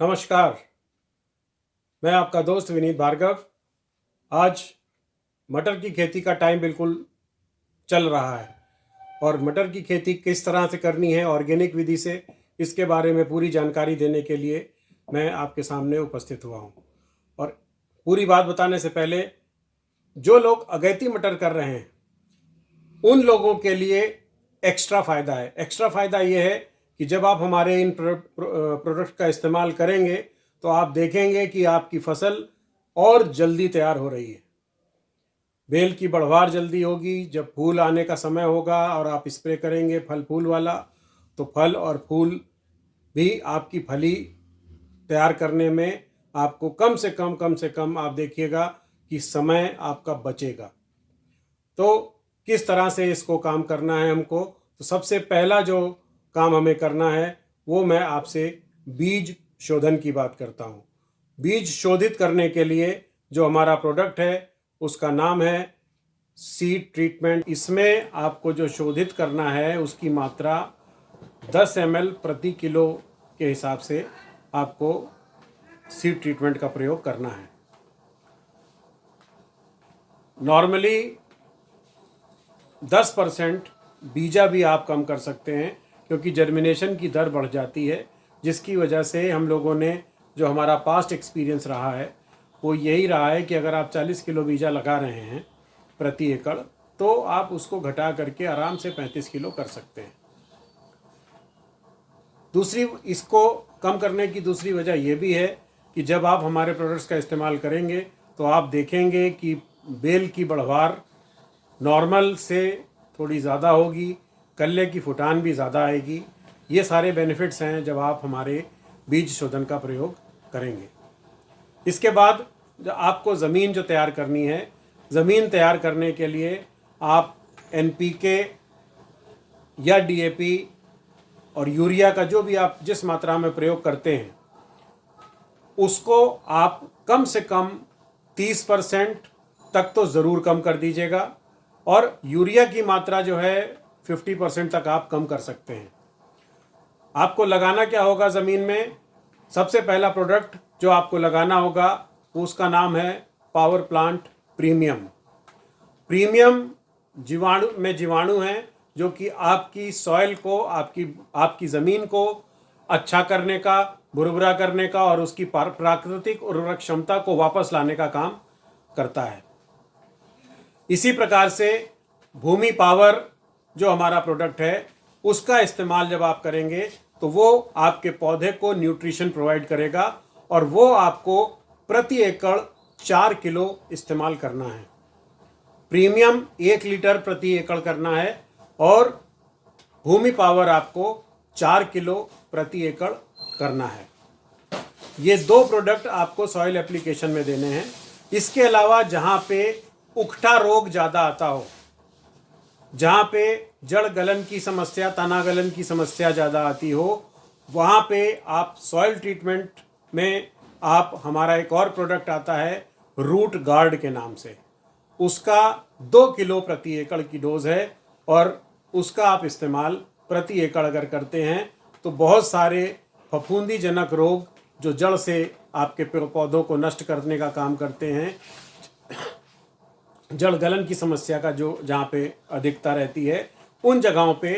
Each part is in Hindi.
नमस्कार। मैं आपका दोस्त विनीत भार्गव। आज मटर की खेती का टाइम बिल्कुल चल रहा है और मटर की खेती किस तरह से करनी है ऑर्गेनिक विधि से, इसके बारे में पूरी जानकारी देने के लिए मैं आपके सामने उपस्थित हुआ हूँ। और पूरी बात बताने से पहले, जो लोग अगैती मटर कर रहे हैं उन लोगों के लिए एक्स्ट्रा फ़ायदा है। एक्स्ट्रा फ़ायदा ये है कि जब आप हमारे इन प्रोडक्ट का इस्तेमाल करेंगे तो आप देखेंगे कि आपकी फसल और जल्दी तैयार हो रही है। बेल की बढ़वार जल्दी होगी। जब फूल आने का समय होगा और आप स्प्रे करेंगे फल फूल वाला, तो फल और फूल भी आपकी फली तैयार करने में आपको कम से कम आप देखिएगा कि समय आपका बचेगा। तो किस तरह से इसको काम करना है हमको, तो सबसे पहला जो काम हमें करना है वो मैं आपसे बीज शोधन की बात करता हूँ। बीज शोधित करने के लिए जो हमारा प्रोडक्ट है उसका नाम है सीड ट्रीटमेंट। इसमें आपको जो शोधित करना है उसकी मात्रा 10 ml प्रति किलो के हिसाब से आपको सीड ट्रीटमेंट का प्रयोग करना है। नॉर्मली 10% बीजा भी आप कम कर सकते हैं, क्योंकि जर्मिनेशन की दर बढ़ जाती है, जिसकी वजह से हम लोगों ने जो हमारा पास्ट एक्सपीरियंस रहा है वो यही रहा है कि अगर आप 40 किलो बीजा लगा रहे हैं प्रति एकड़, तो आप उसको घटा करके आराम से 35 किलो कर सकते हैं। दूसरी, इसको कम करने की दूसरी वजह यह भी है कि जब आप हमारे प्रोडक्ट्स का इस्तेमाल करेंगे तो आप देखेंगे कि बेल की बढ़वार नॉर्मल से थोड़ी ज़्यादा होगी, कल्ले की फुटान भी ज़्यादा आएगी। ये सारे बेनिफिट्स हैं जब आप हमारे बीज शोधन का प्रयोग करेंगे। इसके बाद जो आपको ज़मीन जो तैयार करनी है, ज़मीन तैयार करने के लिए आप NPK या DAP और यूरिया का जो भी आप जिस मात्रा में प्रयोग करते हैं उसको आप कम से कम 30% तक तो ज़रूर कम कर दीजिएगा, और यूरिया की मात्रा जो है 50% तक आप कम कर सकते हैं। आपको लगाना क्या होगा ज़मीन में? सबसे पहला प्रोडक्ट जो आपको लगाना होगा उसका नाम है पावर प्लांट प्रीमियम। प्रीमियम जीवाणु हैं जो कि आपकी सॉइल को, आपकी ज़मीन को अच्छा करने का, भुरभुरा करने का और उसकी प्राकृतिक उर्वरक क्षमता को वापस लाने का काम करता है। इसी प्रकार से भूमि पावर जो हमारा प्रोडक्ट है उसका इस्तेमाल जब आप करेंगे तो वो आपके पौधे को न्यूट्रिशन प्रोवाइड करेगा, और वो आपको प्रति एकड़ 4 किलो इस्तेमाल करना है। प्रीमियम 1 लीटर प्रति एकड़ करना है और भूमि पावर आपको 4 किलो प्रति एकड़ करना है। ये दो प्रोडक्ट आपको सॉइल एप्लीकेशन में देने हैं। इसके अलावा जहाँ पे उकठा रोग ज़्यादा आता हो, जहाँ पे जड़ गलन की समस्या, तना गलन की समस्या ज़्यादा आती हो, वहाँ पे आप सॉइल ट्रीटमेंट में आप हमारा एक और प्रोडक्ट आता है रूट गार्ड के नाम से। उसका 2 किलो प्रति एकड़ की डोज है, और उसका आप इस्तेमाल प्रति एकड़ अगर करते हैं तो बहुत सारे फफूंदीजनक रोग जो जड़ से आपके पौधों को नष्ट करने का काम करते हैं, जड़ गलन की समस्या का जो जहाँ पे अधिकता रहती है, उन जगहों पे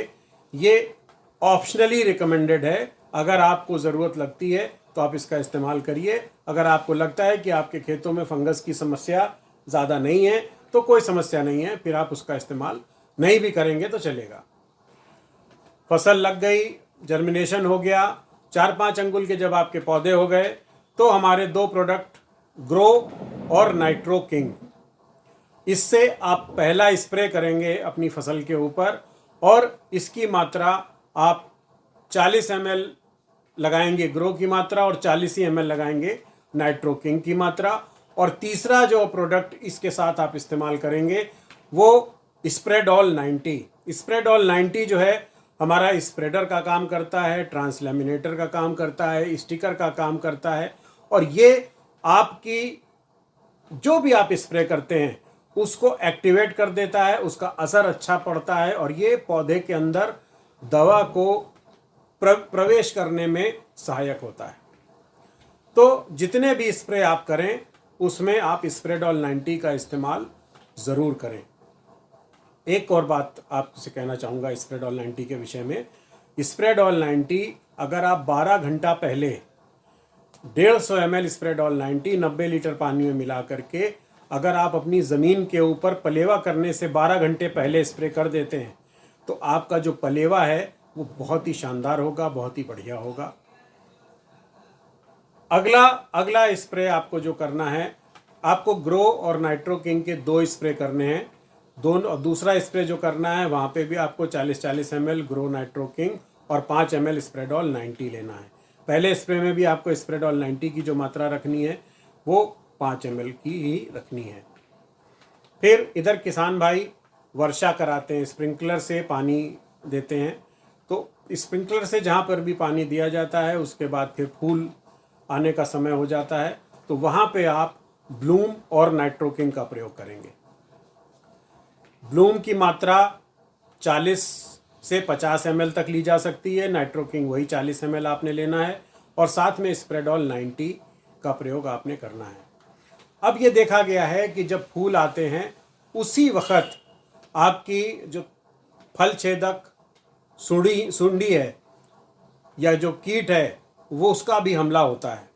ये ऑप्शनली रिकमेंडेड है। अगर आपको ज़रूरत लगती है तो आप इसका इस्तेमाल करिए। अगर आपको लगता है कि आपके खेतों में फंगस की समस्या ज़्यादा नहीं है तो कोई समस्या नहीं है, फिर आप उसका इस्तेमाल नहीं भी करेंगे तो चलेगा। फसल लग गई, जर्मिनेशन हो गया, 4-5 अंगुल के जब आपके पौधे हो गए तो हमारे दो प्रोडक्ट ग्रो और नाइट्रो किंग, इससे आप पहला स्प्रे करेंगे अपनी फसल के ऊपर, और इसकी मात्रा आप 40 ml लगाएंगे ग्रो की मात्रा और 40 ml लगाएंगे नाइट्रो किंग की मात्रा। और तीसरा जो प्रोडक्ट इसके साथ आप इस्तेमाल करेंगे वो स्प्रेडॉल 90। स्प्रेडॉल 90 जो है हमारा स्प्रेडर का काम करता है, ट्रांसलैमिनेटर का काम करता है, स्टिकर का काम करता है, और ये आपकी जो भी आप स्प्रे करते हैं उसको एक्टिवेट कर देता है, उसका असर अच्छा पड़ता है, और ये पौधे के अंदर दवा को प्रवेश करने में सहायक होता है। तो जितने भी स्प्रे आप करें उसमें आप स्प्रेडॉल 90 का इस्तेमाल ज़रूर करें। एक और बात आपसे कहना चाहूँगा स्प्रेडॉल 90 के विषय में। स्प्रेडॉल 90 अगर आप 12 घंटा पहले 150 ml स्प्रेडॉल 90 लीटर पानी में मिला करके अगर आप अपनी ज़मीन के ऊपर पलेवा करने से 12 घंटे पहले स्प्रे कर देते हैं तो आपका जो पलेवा है वो बहुत ही शानदार होगा, बहुत ही बढ़िया होगा। अगला स्प्रे आपको जो करना है, आपको ग्रो और नाइट्रो किंग के 2 स्प्रे करने हैं। दोनों दूसरा स्प्रे जो करना है वहाँ पे भी आपको 40-40 ml ग्रो नाइट्रो किंग और 5 ml स्प्रेडॉल 90 लेना है। पहले स्प्रे में भी आपको स्प्रेडॉल 90 की जो मात्रा रखनी है वो 5 ml की ही रखनी है। फिर इधर किसान भाई वर्षा कराते हैं, स्प्रिंकलर से पानी देते हैं। तो स्प्रिंकलर से जहाँ पर भी पानी दिया जाता है उसके बाद फिर फूल आने का समय हो जाता है तो वहाँ पे आप ब्लूम और नाइट्रो किंग का प्रयोग करेंगे। ब्लूम की मात्रा 40 से 50 ml तक ली जा सकती है, नाइट्रो किंग वही 40 ml आपने लेना है और साथ में स्प्रेडॉल 90 का प्रयोग आपने करना है। अब ये देखा गया है कि जब फूल आते हैं उसी वक्त आपकी जो फल छेदक सुंडी है या जो कीट है वो उसका भी हमला होता है।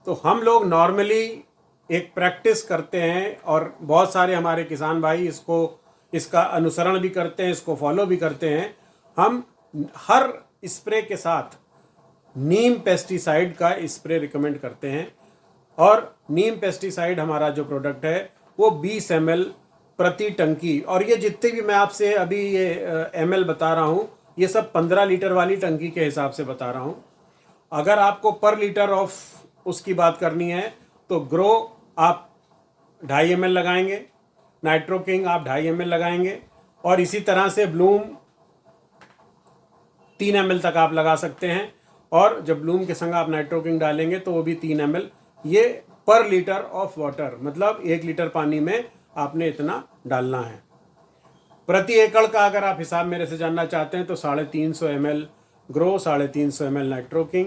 तो हम लोग नॉर्मली एक प्रैक्टिस करते हैं और बहुत सारे हमारे किसान भाई इसका अनुसरण भी करते हैं, इसको फॉलो भी करते हैं। हम हर स्प्रे के साथ नीम पेस्टिसाइड का स्प्रे रिकमेंड करते हैं और नीम पेस्टिसाइड हमारा जो प्रोडक्ट है वो 20 ml प्रति टंकी, और ये जितने भी मैं आपसे अभी ये ml बता रहा हूँ ये सब 15 लीटर वाली टंकी के हिसाब से बता रहा हूँ। अगर आपको पर लीटर ऑफ उसकी बात करनी है तो ग्रो आप 2.5 ml लगाएंगे, नाइट्रो किंग आप 2.5 ml लगाएंगे और इसी तरह से ब्लूम 3 ml तक आप लगा सकते हैं। और जब ब्लूम के संग आप नाइट्रो किंग डालेंगे तो वो भी 3 ml। ये पर लीटर ऑफ वाटर मतलब 1 लीटर पानी में आपने इतना डालना है। प्रति एकड़ का अगर आप हिसाब मेरे से जानना चाहते हैं तो 350 ml grow, 350 ml nitro king,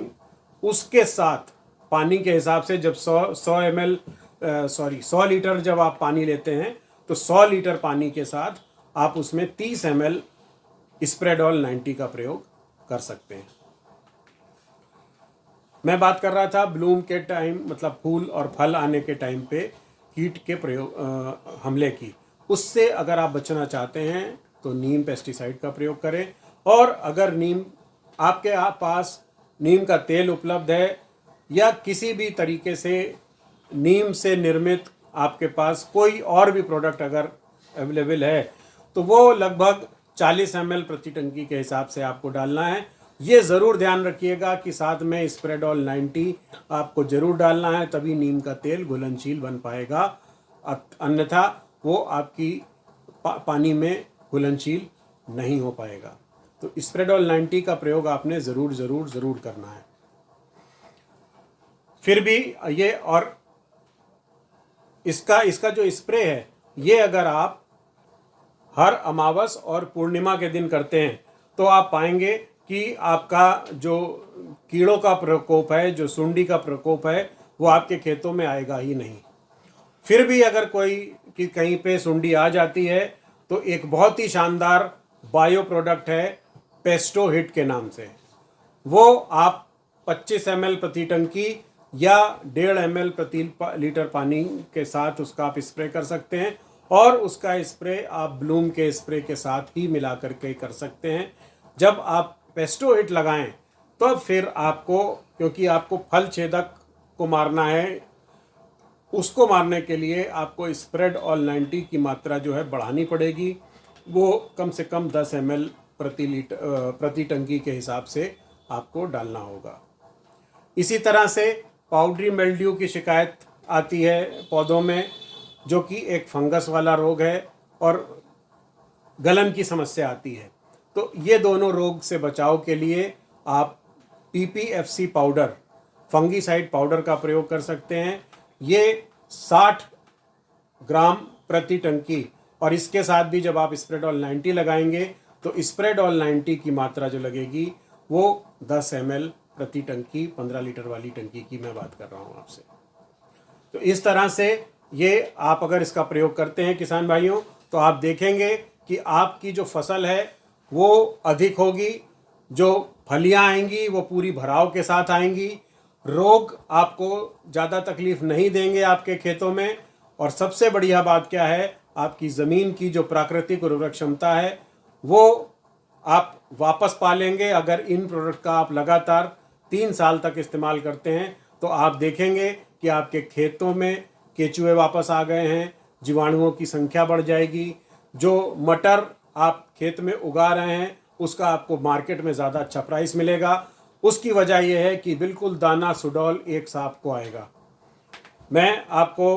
उसके साथ पानी के हिसाब से जब 100 लीटर जब आप पानी लेते हैं तो 100 लीटर पानी के साथ आप उसमें 30 ml स्प्रेडॉल 90 का प्रयोग कर सकते हैं। मैं बात कर रहा था ब्लूम के टाइम मतलब फूल और फल आने के टाइम पे कीट के प्रयोग हमले की, उससे अगर आप बचना चाहते हैं तो नीम पेस्टिसाइड का प्रयोग करें। और अगर नीम आपके पास नीम का तेल उपलब्ध है या किसी भी तरीके से नीम से निर्मित आपके पास कोई और भी प्रोडक्ट अगर अवेलेबल है तो वो लगभग 40 ml प्रति टंकी के हिसाब से आपको डालना है। ये ज़रूर ध्यान रखिएगा कि साथ में स्प्रेडॉल 90 आपको ज़रूर डालना है, तभी नीम का तेल घुलनशील बन पाएगा, अन्यथा वो आपकी पानी में घुलनशील नहीं हो पाएगा। तो स्प्रेडॉल 90 का प्रयोग आपने ज़रूर करना है। फिर भी ये और इसका जो स्प्रे है ये अगर आप हर अमावस और पूर्णिमा के दिन करते हैं तो आप पाएंगे कि आपका जो कीड़ों का प्रकोप है, जो सुंडी का प्रकोप है, वो आपके खेतों में आएगा ही नहीं। फिर भी अगर कोई कि कहीं पे सुंडी आ जाती है तो एक बहुत ही शानदार बायो प्रोडक्ट है पेस्टो हिट के नाम से, वो आप 25 ml प्रति टंकी या 1.5 ml प्रति लीटर पानी के साथ उसका आप स्प्रे कर सकते हैं और उसका स्प्रे आप ब्लूम के स्प्रे के साथ ही मिला करके कर सकते हैं। जब आप पेस्टो हिट लगाएं तो फिर आपको, क्योंकि आपको फल छेदक को मारना है, उसको मारने के लिए आपको स्प्रेडॉल 90 की मात्रा जो है बढ़ानी पड़ेगी। वो कम से कम 10 ml प्रति टंकी के हिसाब से आपको डालना होगा। इसी तरह से पाउडरी मिल्ड्यू की शिकायत आती है पौधों में, जो कि एक फंगस वाला रोग है और गलन की समस्या आती है। तो ये दोनों रोग से बचाव के लिए आप PPFC पाउडर, फंगीसाइड पाउडर का प्रयोग कर सकते हैं। ये 60 ग्राम प्रति टंकी, और इसके साथ भी जब आप स्प्रेडॉल 90 लगाएंगे तो स्प्रेडॉल 90 की मात्रा जो लगेगी वो 10 ml प्रति टंकी, 15 लीटर वाली टंकी की मैं बात कर रहा हूँ आपसे। तो इस तरह से ये आप अगर इसका प्रयोग करते हैं किसान भाइयों, तो आप देखेंगे कि आपकी जो फसल है वो अधिक होगी, जो फलियां आएंगी वो पूरी भराव के साथ आएंगी, रोग आपको ज़्यादा तकलीफ नहीं देंगे आपके खेतों में, और सबसे बढ़िया बात क्या है, आपकी ज़मीन की जो प्राकृतिक उर्वरक क्षमता है वो आप वापस पा लेंगे। अगर इन प्रोडक्ट का आप लगातार 3 साल तक इस्तेमाल करते हैं तो आप देखेंगे कि आपके खेतों में केचुए वापस आ गए हैं, जीवाणुओं की संख्या बढ़ जाएगी, जो मटर आप खेत में उगा रहे हैं उसका आपको मार्केट में ज़्यादा अच्छा प्राइस मिलेगा। उसकी वजह यह है कि बिल्कुल दाना सुडौल एक सा आपको आएगा। मैं आपको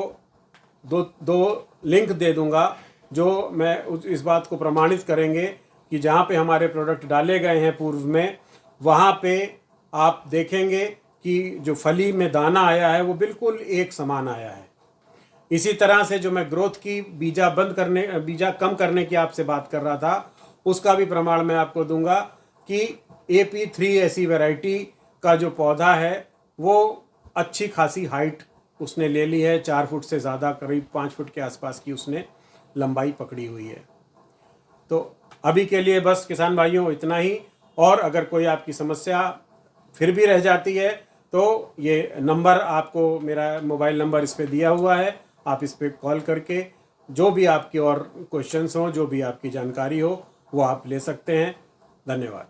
दो लिंक दे दूंगा जो मैं इस बात को प्रमाणित करेंगे कि जहाँ पे हमारे प्रोडक्ट डाले गए हैं पूर्व में, वहाँ पे आप देखेंगे कि जो फली में दाना आया है वो बिल्कुल एक समान आया है। इसी तरह से जो मैं ग्रोथ की बीजा कम करने की आपसे बात कर रहा था, उसका भी प्रमाण मैं आपको दूंगा कि AP3 ऐसी वैरायटी का जो पौधा है वो अच्छी खासी हाइट उसने ले ली है, 4 फुट से ज़्यादा, करीब 5 फुट के आसपास की उसने लंबाई पकड़ी हुई है। तो अभी के लिए बस किसान भाइयों इतना ही, और अगर कोई आपकी समस्या फिर भी रह जाती है तो ये नंबर आपको, मेरा मोबाइल नंबर इस पे दिया हुआ है, आप इस पे कॉल करके जो भी आपकी और क्वेश्चंस हो, जो भी आपकी जानकारी हो वो आप ले सकते हैं। धन्यवाद।